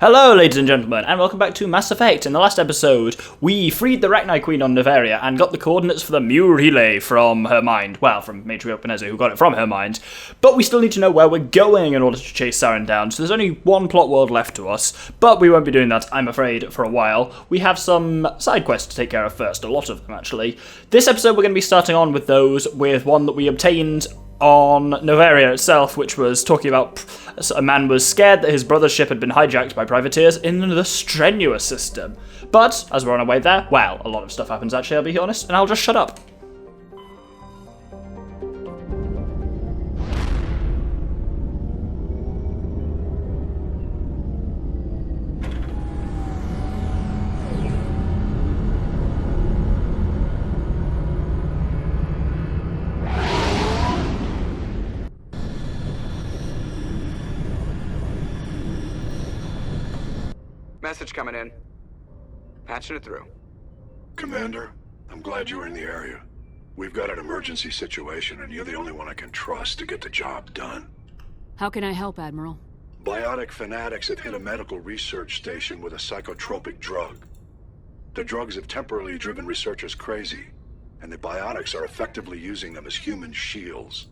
Hello, ladies and gentlemen, and welcome back to Mass Effect. In the last episode, we freed the Rachni Queen on Noveria and got the coordinates for the Mu Relay from her mind. Well, from Matriarch Benezia, who got it from her mind. But we still need to know where we're going in order to chase Saren down, so there's only one plot world left to us. But we won't be doing that, I'm afraid, for a while. We have some side quests to take care of first, a lot of them, actually. This episode, we're going to be starting on with those, with one that we obtained on Noveria itself, which was talking about a man was scared that his brother's ship had been hijacked by privateers in the Strenuous system. But, as we're on our way there, well, a lot of stuff happens actually, I'll be honest, and I'll just shut up. Message coming in. Patching it through. Commander, I'm glad you were in the area. We've got an emergency situation, and you're the only one I can trust to get the job done. How can I help, Admiral? Biotic fanatics have hit a medical research station with a psychotropic drug. The drugs have temporarily driven researchers crazy, and the biotics are effectively using them as human shields.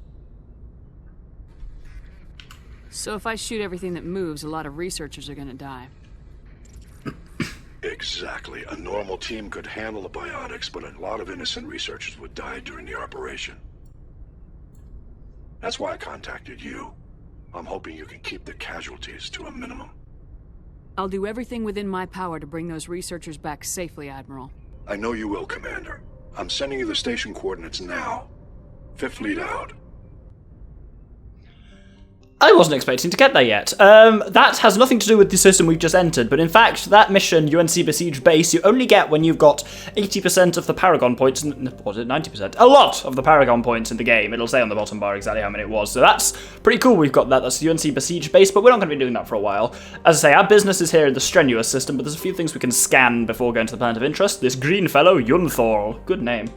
So if I shoot everything that moves, a lot of researchers are gonna die. Exactly. A normal team could handle the biotics, but a lot of innocent researchers would die during the operation. That's why I contacted you. I'm hoping you can keep the casualties to a minimum. I'll do everything within my power to bring those researchers back safely, Admiral. I know you will, Commander. I'm sending you the station coordinates now. Fifth Fleet out. I wasn't expecting to get there yet. That has nothing to do with the system we've just entered, but in fact, that mission, UNC Besiege Base, you only get when you've got 80% of the Paragon points, was it 90%? A lot of the Paragon points in the game. It'll say on the bottom bar exactly how many it was, so that's pretty cool we've got that. That's the UNC Besiege Base, but we're not going to be doing that for a while. As I say, our business is here in the Strenuous system, but there's a few things we can scan before going to the planet of interest. This green fellow, Yunthor. Good name.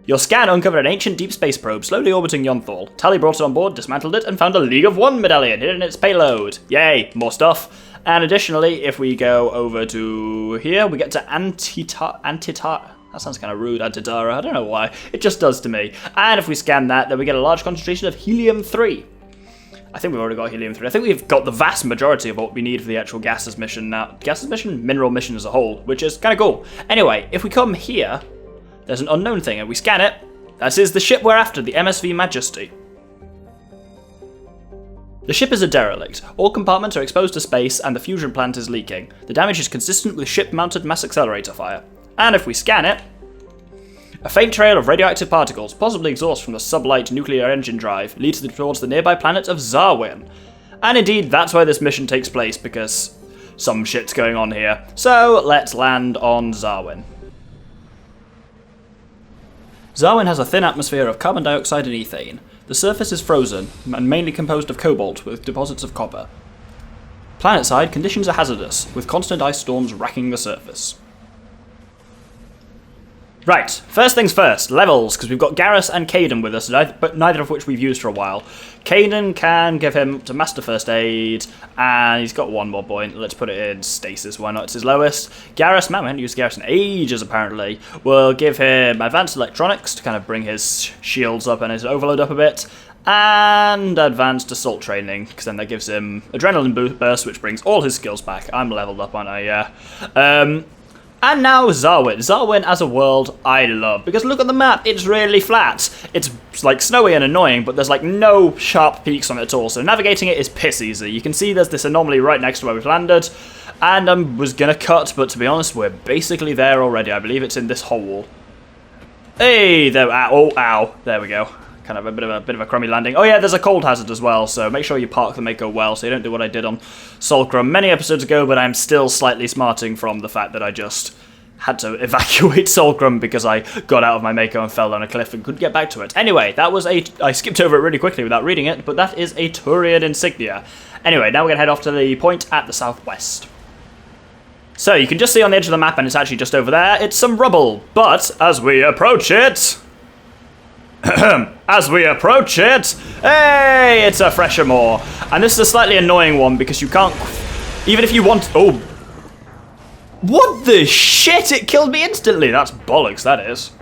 Your scan uncovered an ancient deep space probe slowly orbiting Yonthal. Tali brought it on board, dismantled it, and found a League of One medallion hidden in its payload. Yay, more stuff. And additionally, if we go over to here, we get to Antitar. That sounds kind of rude, Antidara. I don't know why. It just does to me. And if we scan that, then we get a large concentration of helium-3. I think we've already got helium-3. I think we've got the vast majority of what we need for the actual gases mission now. Gases mission? Mineral mission as a whole, which is kind of cool. Anyway, if we come here, there's an unknown thing, and we scan it. That is the ship we're after, the MSV Majesty. The ship is a derelict. All compartments are exposed to space, and the fusion plant is leaking. The damage is consistent with ship-mounted mass accelerator fire. And if we scan it, a faint trail of radioactive particles, possibly exhaust from the sublight nuclear engine drive, leads towards the nearby planet of Zarwin. And indeed, that's where this mission takes place, because some shit's going on here. So, let's land on Zarwin. Zarwin has a thin atmosphere of carbon dioxide and ethane. The surface is frozen and mainly composed of cobalt with deposits of copper. Planetside, conditions are hazardous, with constant ice storms racking the surface. Right, first things first, levels, because we've got Garrus and Kaidan with us, but neither of which we've used for a while. Kaidan can give him to Master First Aid, and he's got one more point. Let's put it in Stasis, why not? It's his lowest. Garrus, man, we haven't used Garrus in ages, apparently. We'll give him Advanced Electronics to kind of bring his shields up and his overload up a bit, and Advanced Assault Training, because then that gives him Adrenaline Burst, which brings all his skills back. I'm leveled up, aren't I? Yeah. And now Zarwin. Zarwin as a world I love, because look at the map, it's really flat. It's like snowy and annoying, but there's like no sharp peaks on it at all, so navigating it is piss easy. You can see there's this anomaly right next to where we've landed, and I was gonna cut, but to be honest, we're basically there already. I believe it's in this hole. Hey, there, ow, there we go. Kind of a bit of a crummy landing. Oh yeah, there's a cold hazard as well, so make sure you park the Mako well, so you don't do what I did on Solcrum many episodes ago, but I'm still slightly smarting from the fact that I just had to evacuate Solcrum because I got out of my Mako and fell down a cliff and couldn't get back to it. Anyway, that was I skipped over it really quickly without reading it, but that is a Turian insignia. Anyway, now we're going to head off to the point at the southwest. So you can just see on the edge of the map, and it's actually just over there, it's some rubble, but as we approach it... As we approach it, hey, it's a fresher moor. And this is a slightly annoying one because you can't Even if you want... Oh. What the shit? It killed me instantly. That's bollocks, that is.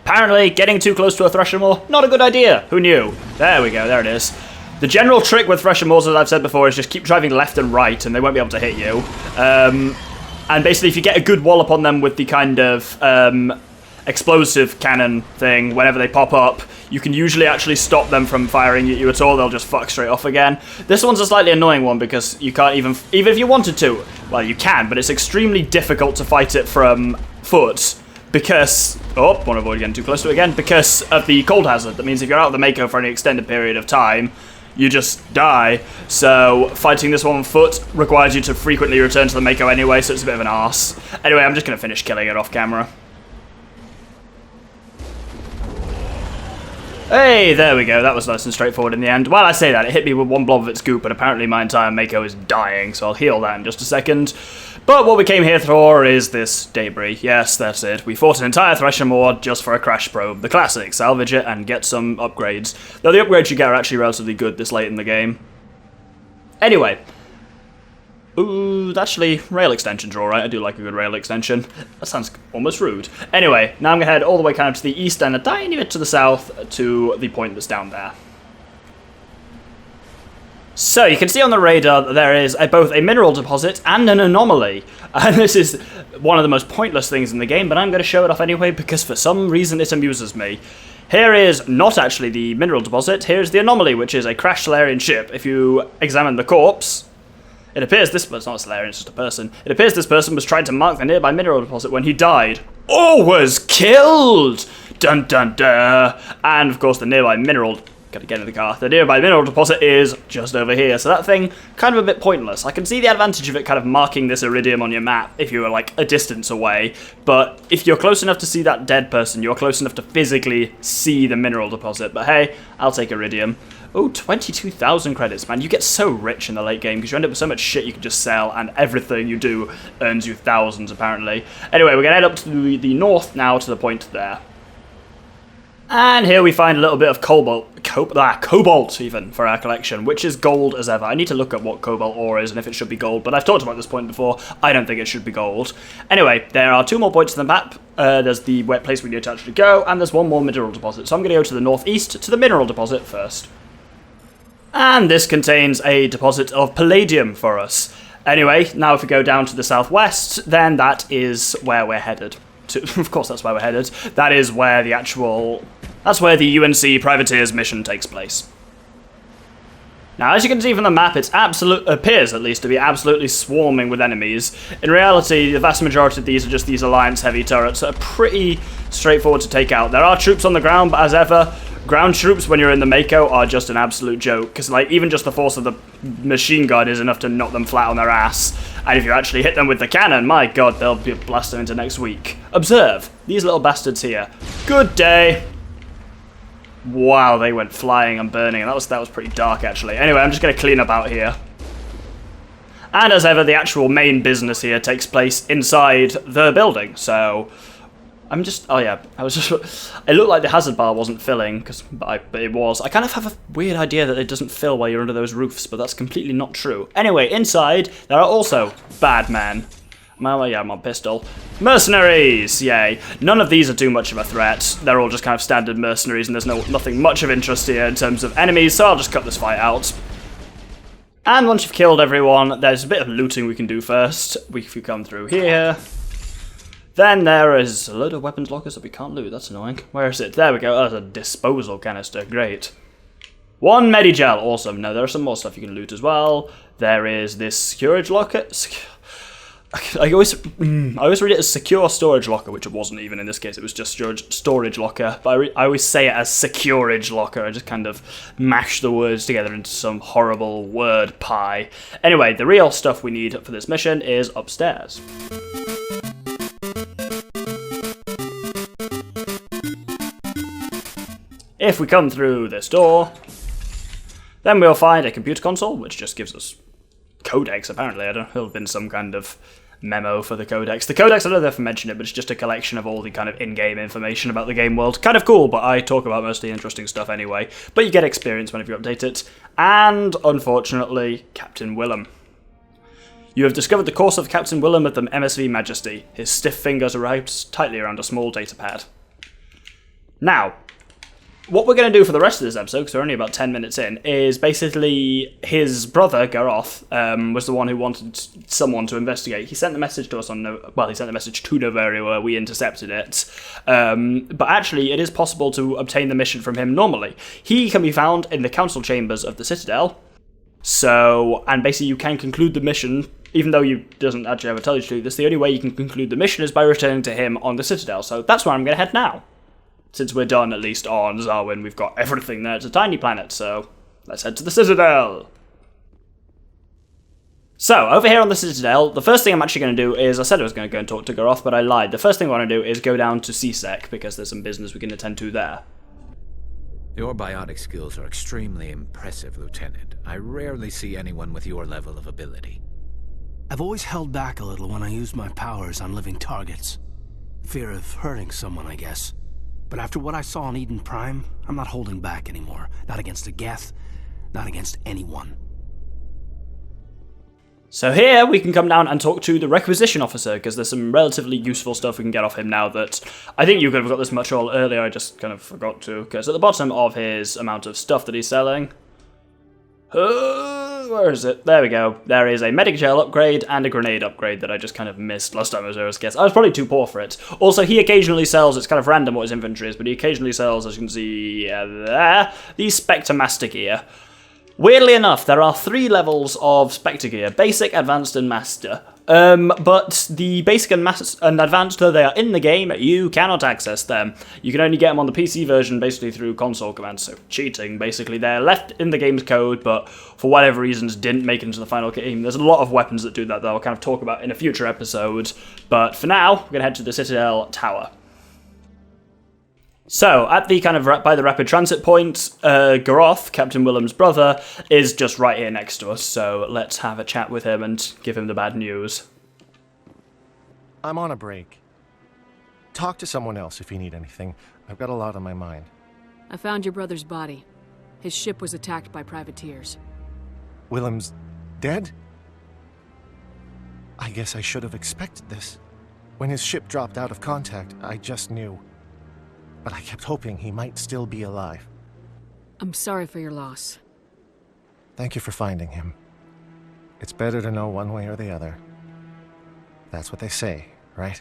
Apparently, getting too close to a Thresher Maw, not a good idea. Who knew? There we go, there it is. The general trick with Thresher Maws, as I've said before, is just keep driving left and right and they won't be able to hit you. And basically, if you get a good wallop on them with the kind of explosive cannon thing, whenever they pop up, you can usually actually stop them from firing at you at all. They'll just fuck straight off again. This one's a slightly annoying one because you can't even if you wanted to, well, you can, but it's extremely difficult to fight it from foot because, oh, want to avoid getting too close to it again, because of the cold hazard. That means if you're out of the Mako for any extended period of time, you just die. So fighting this one on foot requires you to frequently return to the Mako anyway, so it's a bit of an arse. Anyway, I'm just going to finish killing it off camera. Hey, there we go. That was nice and straightforward in the end. Well, I say that, it hit me with one blob of its goop, and apparently my entire Mako is dying, so I'll heal that in just a second. But what we came here for is this debris. Yes, that's it. We fought an entire Thresher Maw just for a crash probe. The classic, salvage it and get some upgrades. Though the upgrades you get are actually relatively good this late in the game. Anyway. Ooh, actually, rail extensions are alright. I do like a good rail extension. That sounds almost rude. Anyway, now I'm going to head all the way kind of to the east and a tiny bit to the south to the point that's down there. So, you can see on the radar that there is both a mineral deposit and an anomaly. And this is one of the most pointless things in the game, but I'm going to show it off anyway because for some reason it amuses me. Here is not actually the mineral deposit, here's the anomaly, which is a crashed Solarian ship. If you examine the corpse, it appears this... Well, it's not a Solarian, it's just a person. It appears this person was trying to mark the nearby mineral deposit when he died. Or was killed! Dun dun dun! And, of course, the nearby mineral... Gotta get in the car. The nearby mineral deposit is just over here, so that thing, kind of a bit pointless. I can see the advantage of it kind of marking this iridium on your map if you were, like, a distance away, but if you're close enough to see that dead person, you're close enough to physically see the mineral deposit. But hey, I'll take iridium. Oh, 22,000 credits, man. You get so rich in the late game because you end up with so much shit you can just sell, and everything you do earns you thousands, apparently. Anyway, we're gonna head up to the north now to the point there. And here we find a little bit of cobalt even, for our collection, which is gold as ever. I need to look at what cobalt ore is and if it should be gold, but I've talked about this point before. I don't think it should be gold. Anyway, there are 2 more points on the map. There's the wet place we need to actually go, and there's 1 more mineral deposit. So I'm going to go to the northeast to the mineral deposit first. And this contains a deposit of palladium for us. Anyway, now if we go down to the southwest, then that is where we're headed. Of course, that's where we're headed. That is where the actual... That's where the UNC Privateers mission takes place. Now, as you can see from the map, it appears, at least, to be absolutely swarming with enemies. In reality, the vast majority of these are just these Alliance heavy turrets that are pretty straightforward to take out. There are troops on the ground, but as ever, ground troops, when you're in the Mako, are just an absolute joke. Because, like, even just the force of the machine gun is enough to knock them flat on their ass. And if you actually hit them with the cannon, my god, they'll be blasted into next week. Observe, these little bastards here. Good day. Wow, they went flying and burning, and that was pretty dark, actually. Anyway, I'm just going to clean up out here. And as ever, the actual main business here takes place inside the building, so... I'm just... Oh, yeah. It looked like the hazard bar wasn't filling, but it was. I kind of have a weird idea that it doesn't fill while you're under those roofs, but that's completely not true. Anyway, inside, there are also bad men. Well, yeah, I'm on pistol. Mercenaries! Yay. None of these are too much of a threat. They're all just kind of standard mercenaries, and there's nothing much of interest here in terms of enemies, so I'll just cut this fight out. And once you've killed everyone, there's a bit of looting we can do first. If we come through here... Then there is a load of weapons lockers that we can't loot. That's annoying. Where is it? There we go. Oh, there's a disposal canister. Great. 1 Medigel. Awesome. Now, there are some more stuff you can loot as well. There is this storage locker. I always read it as secure storage locker, which it wasn't even in this case. It was just storage locker. But I always say it as securage locker. I just kind of mash the words together into some horrible word pie. Anyway, the real stuff we need for this mission is upstairs. If we come through this door, then we'll find a computer console, which just gives us codecs, apparently. I don't know, it'll have been some kind of memo for the Codex. The Codex, I don't know if I mentioned it, but it's just a collection of all the kind of in-game information about the game world. Kind of cool, but I talk about most of the interesting stuff anyway. But you get experience whenever you update it. And, unfortunately, Captain Willem. You have discovered the course of Captain Willem of the MSV Majesty. His stiff fingers are wrapped tightly around a small data pad. Now, what we're going to do for the rest of this episode, because we're only about 10 minutes in, is basically his brother, Garroth, was the one who wanted someone to investigate. He sent the message to us on... he sent the message to Novaria where we intercepted it. But actually, it is possible to obtain the mission from him normally. He can be found in the council chambers of the Citadel. And basically you can conclude the mission, even though he doesn't actually ever tell you to do this, the only way you can conclude the mission is by returning to him on the Citadel. So that's where I'm going to head now. Since we're done, at least on Zarwin, we've got everything there. It's a tiny planet, so let's head to the Citadel. So, over here on the Citadel, the first thing I'm actually going to do is, I said I was going to go and talk to Garroth, but I lied. The first thing I want to do is go down to CSEC, because there's some business we can attend to there. Your biotic skills are extremely impressive, Lieutenant. I rarely see anyone with your level of ability. I've always held back a little when I use my powers on living targets. Fear of hurting someone, I guess. But after what I saw on Eden Prime, I'm not holding back anymore. Not against a Geth, not against anyone. So here we can come down and talk to the requisition officer, because there's some relatively useful stuff we can get off him now that I think you could have got this much all earlier, I just kind of forgot to, because at the bottom of his amount of stuff that he's selling... where is it? There we go. There is a medic gel upgrade and a grenade upgrade that I just kind of missed last time I was guess. I was probably too poor for it. Also, he occasionally sells, it's kind of random what his inventory is, but he occasionally sells, as you can see there, the Spectre Master Gear. Weirdly enough, there are 3 levels of Spectre Gear, Basic, Advanced, and Master. But the Basic and Advanced, though they are in the game, you cannot access them. You can only get them on the PC version, basically through console commands, so cheating, basically. They're left in the game's code, but for whatever reasons didn't make it into the final game. There's a lot of weapons that do that, though I'll kind of talk about in a future episode. But for now, we're going to head to the Citadel Tower. So, at the kind of by the rapid transit point, Garroth, Captain Willem's brother, is just right here next to us, so let's have a chat with him and give him the bad news. I'm on a break. Talk to someone else if you need anything. I've got a lot on my mind. I found your brother's body. His ship was attacked by privateers. Willem's dead? I guess I should have expected this. When his ship dropped out of contact, I just knew. But I kept hoping he might still be alive. I'm sorry for your loss. Thank you for finding him. It's better to know one way or the other. That's what they say, right?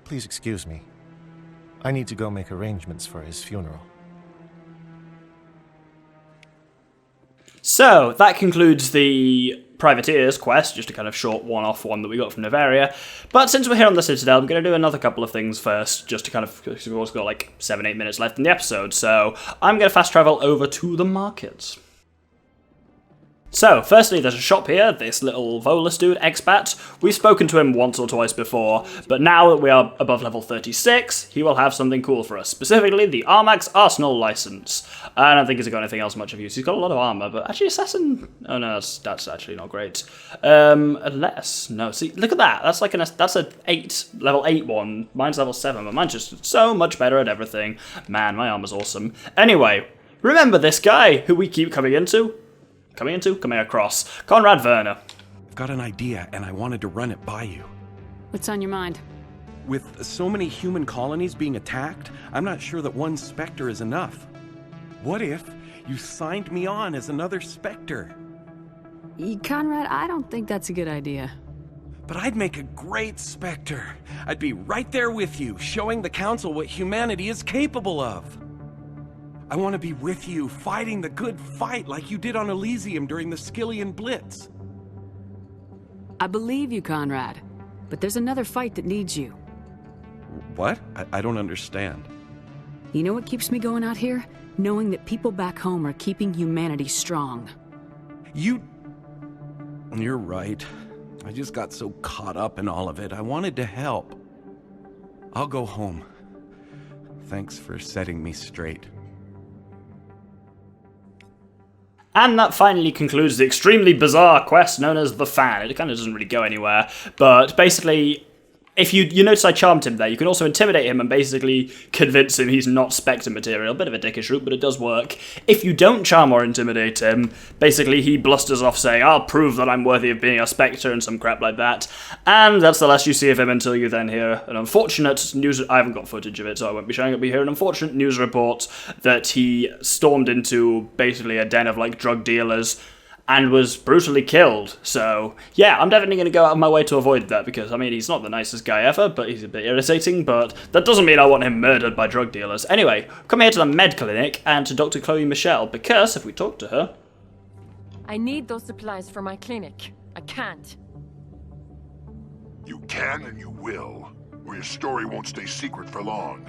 Please excuse me. I need to go make arrangements for his funeral. So, that concludes the Privateers quest, just a kind of short one-off one that we got from Novaria. But since we're here on the Citadel, I'm going to do another couple of things first, just to kind of, because we've also got like 7-8 minutes left in the episode, so I'm going to fast travel over to the markets. So, firstly, there's a shop here, this little Volus dude, Expat. We've spoken to him once or twice before, but now that we are above level 36, he will have something cool for us, specifically the Armax Arsenal license. I don't think he's got anything else much of use. He's got a lot of armor, but actually Assassin... Oh no, that's actually not great. Unless... No, see, look at that. That's like that's a level 8 one. Mine's level 7, but mine's just so much better at everything. Man, my armor's awesome. Anyway, remember this guy who we keep coming across. Conrad Werner. I've got an idea, and I wanted to run it by you. What's on your mind? With so many human colonies being attacked, I'm not sure that one Spectre is enough. What if you signed me on as another Spectre? Conrad, I don't think that's a good idea. But I'd make a great Spectre. I'd be right there with you, showing the Council what humanity is capable of. I want to be with you, fighting the good fight like you did on Elysium during the Skillian Blitz. I believe you, Conrad. But there's another fight that needs you. What? I don't understand. You know what keeps me going out here? Knowing that people back home are keeping humanity strong. You're right. I just got so caught up in all of it. I wanted to help. I'll go home. Thanks for setting me straight. And that finally concludes the extremely bizarre quest known as the Fan. It kind of doesn't really go anywhere, but basically, if you notice I charmed him there, you can also intimidate him and basically convince him he's not Spectre material. A bit of a dickish route, but it does work. If you don't charm or intimidate him, basically he blusters off saying, I'll prove that I'm worthy of being a Spectre and some crap like that. And that's the last you see of him until you then hear an unfortunate news... I haven't got footage of it, so I won't be showing it, but you hear an unfortunate news report that he stormed into basically a den of, like, drug dealers and was brutally killed. So, yeah, I'm definitely going to go out of my way to avoid that, because, I mean, he's not the nicest guy ever, but he's a bit irritating, but that doesn't mean I want him murdered by drug dealers. Anyway, come here to the med clinic and to Dr. Chloe Michel, because if we talk to her... I need those supplies for my clinic. I can't. You can and you will, or your story won't stay secret for long.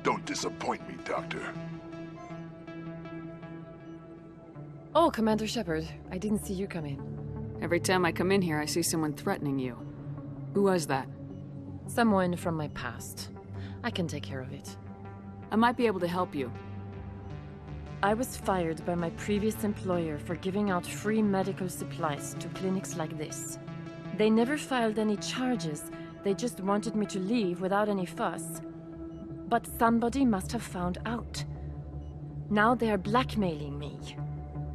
Don't disappoint me, Doctor. Oh, Commander Shepard, I didn't see you come in. Every time I come in here, I see someone threatening you. Who was that? Someone from my past. I can take care of it. I might be able to help you. I was fired by my previous employer for giving out free medical supplies to clinics like this. They never filed any charges. They just wanted me to leave without any fuss. But somebody must have found out. Now they are blackmailing me.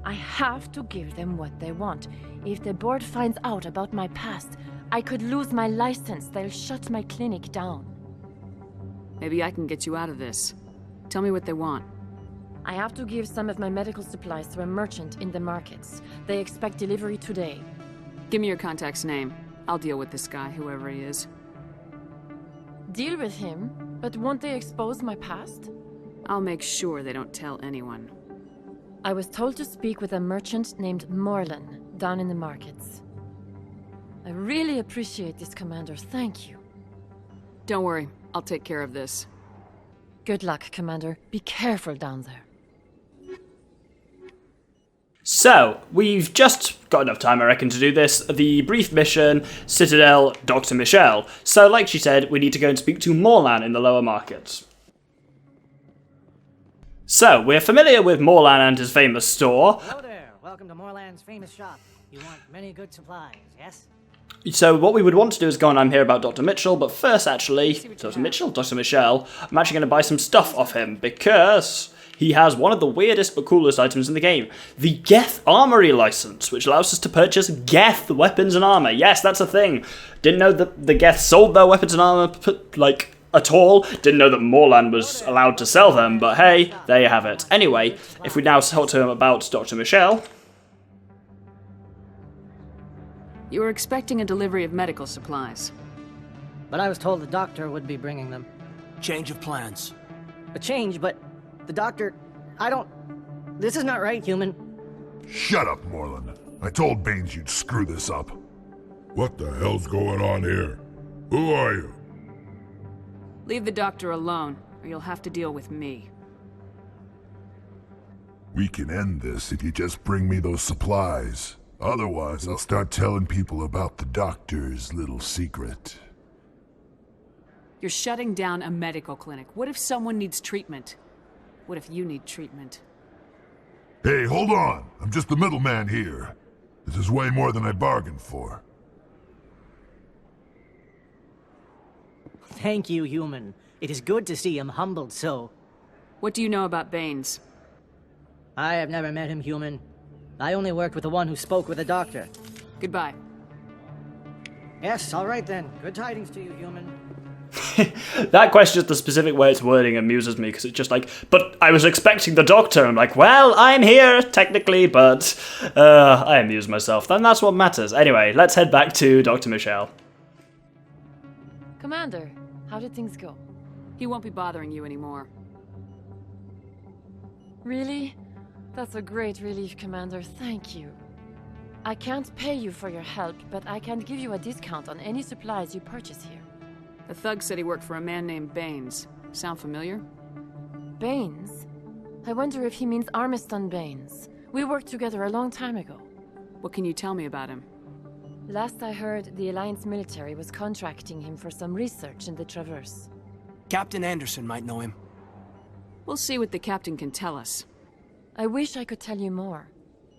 I have to give them what they want. If the board finds out about my past, I could lose my license. They'll shut my clinic down. Maybe I can get you out of this. Tell me what they want. I have to give some of my medical supplies to a merchant in the markets. They expect delivery today. Give me your contact's name. I'll deal with this guy, whoever he is. Deal with him? But won't they expose my past? I'll make sure they don't tell anyone. I was told to speak with a merchant named Morlan, down in the markets. I really appreciate this, Commander. Thank you. Don't worry. I'll take care of this. Good luck, Commander. Be careful down there. So, we've just got enough time, I reckon, to do this. The brief mission, Citadel, Dr. Michel. So, like she said, we need to go and speak to Morlan in the lower markets. So, we're familiar with Morlan and his famous store. Hello there. Welcome to Morlan's famous shop. You want many good supplies, yes? So what we would want to do is go and hear about Dr. Mitchell, but first, actually, Dr. Michel, I'm actually going to buy some stuff off him, because he has one of the weirdest but coolest items in the game. The Geth Armory license, which allows us to purchase Geth weapons and armor. Yes, that's a thing. Didn't know that the Geth sold their weapons and armor, like, at all. Didn't know that Morlan was allowed to sell them, but hey, there you have it. Anyway, if we now talk to him about Dr. Michel... You were expecting a delivery of medical supplies. But I was told the doctor would be bringing them. Change of plans. A change, but the doctor... I don't... This is not right, human. Shut up, Morlan. I told Baines you'd screw this up. What the hell's going on here? Who are you? Leave the doctor alone, or you'll have to deal with me. We can end this if you just bring me those supplies. Otherwise, I'll start telling people about the doctor's little secret. You're shutting down a medical clinic. What if someone needs treatment? What if you need treatment? Hey, hold on! I'm just the middleman here. This is way more than I bargained for. Thank you, human. It is good to see him humbled so. What do you know about Baines? I have never met him, human. I only worked with the one who spoke with the doctor. Goodbye. Yes, all right then. Good tidings to you, human. That question, the specific way it's wording, amuses me, because it's just like, but I was expecting the doctor. I'm like, well, I'm here, technically, but I amuse myself. Then that's what matters. Anyway, let's head back to Dr. Michel. Commander, how did things go? He won't be bothering you anymore. Really? That's a great relief, Commander. Thank you. I can't pay you for your help, but I can give you a discount on any supplies you purchase here. The thug said he worked for a man named Baines. Sound familiar? Baines? I wonder if he means Armiston Baines. We worked together a long time ago. What can you tell me about him? Last I heard, the Alliance military was contracting him for some research in the Traverse. Captain Anderson might know him. We'll see what the captain can tell us. I wish I could tell you more.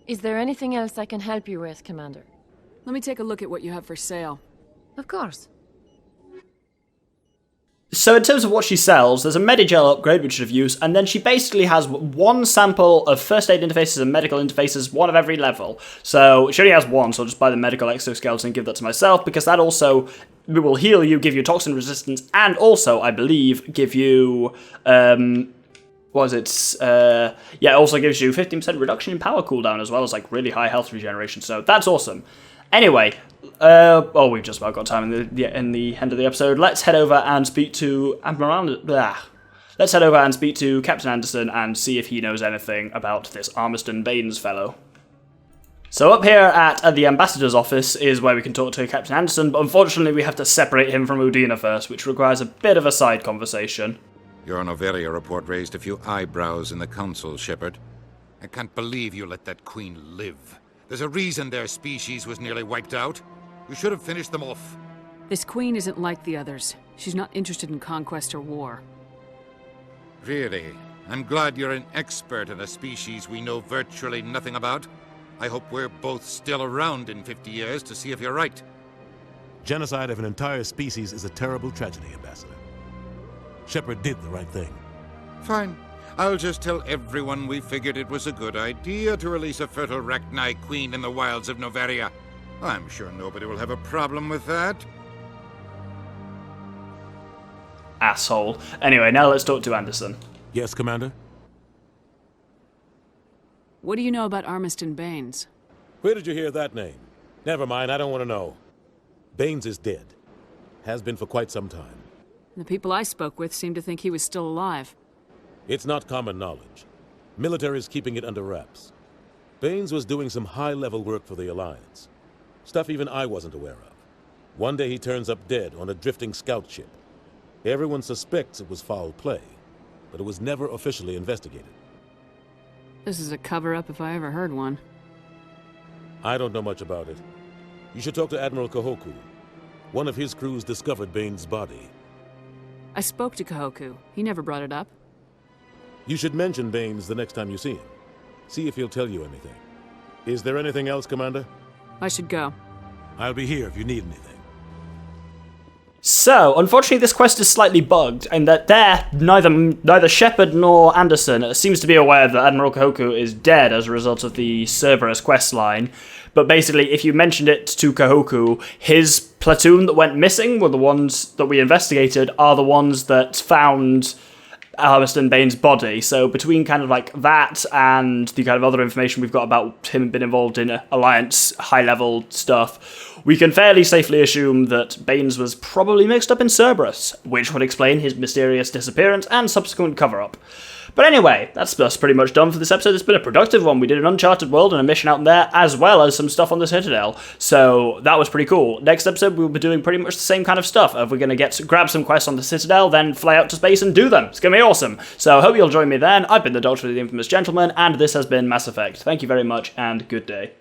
Is there anything else I can help you with, Commander? Let me take a look at what you have for sale. Of course. So in terms of what she sells, there's a Medigel upgrade, which is of use, and then she basically has one sample of first aid interfaces and medical interfaces, one of every level. So she only has one, so I'll just buy the medical exoskeleton and give that to myself, because that also will heal you, give you toxin resistance, and also, I believe, give you... also gives you 15% reduction in power cooldown, as well as like really high health regeneration, so that's awesome. Anyway, we've just about got time in the end of the episode. Let's head over and speak to Let's head over and speak to Captain Anderson and see if he knows anything about this Armiston Baines fellow. So up here at the Ambassador's office is where we can talk to Captain Anderson, but unfortunately we have to separate him from Udina first, which requires a bit of a side conversation. Your Noveria report raised a few eyebrows in the Council, Shepard. I can't believe you let that queen live. There's a reason their species was nearly wiped out. You should have finished them off. This queen isn't like the others. She's not interested in conquest or war. Really? I'm glad you're an expert in a species we know virtually nothing about. I hope we're both still around in 50 years to see if you're right. Genocide of an entire species is a terrible tragedy, Ambassador. Shepard did the right thing. Fine. I'll just tell everyone we figured it was a good idea to release a fertile Rachni queen in the wilds of Noveria. I'm sure nobody will have a problem with that. Asshole. Anyway, now let's talk to Anderson. Yes, Commander? What do you know about Armiston Baines? Where did you hear that name? Never mind, I don't want to know. Baines is dead. Has been for quite some time. The people I spoke with seemed to think he was still alive. It's not common knowledge. Military is keeping it under wraps. Baines was doing some high-level work for the Alliance. Stuff even I wasn't aware of. One day he turns up dead on a drifting scout ship. Everyone suspects it was foul play, but it was never officially investigated. This is a cover-up if I ever heard one. I don't know much about it. You should talk to Admiral Kahoku. One of his crews discovered Baines' body. I spoke to Kahoku. He never brought it up. You should mention Baines the next time you see him. See if he'll tell you anything. Is there anything else, Commander? I should go. I'll be here if you need anything. So, unfortunately this quest is slightly bugged, in that neither Shepard nor Anderson seems to be aware that Admiral Kahoku is dead as a result of the Cerberus quest line. But basically, if you mentioned it to Kahoku, his platoon that went missing were the ones that we investigated are the ones that found Armiston Baines' body. So between kind of like that and the kind of other information we've got about him being involved in Alliance high-level stuff, we can fairly safely assume that Baines was probably mixed up in Cerberus, which would explain his mysterious disappearance and subsequent cover-up. But anyway, that's pretty much done for this episode. It's been a productive one. We did an uncharted world and a mission out there, as well as some stuff on the Citadel. So that was pretty cool. Next episode, we'll be doing pretty much the same kind of stuff. If we're going to grab some quests on the Citadel, then fly out to space and do them. It's going to be awesome. So I hope you'll join me then. I've been the Doctor of the Infamous Gentleman, and this has been Mass Effect. Thank you very much, and good day.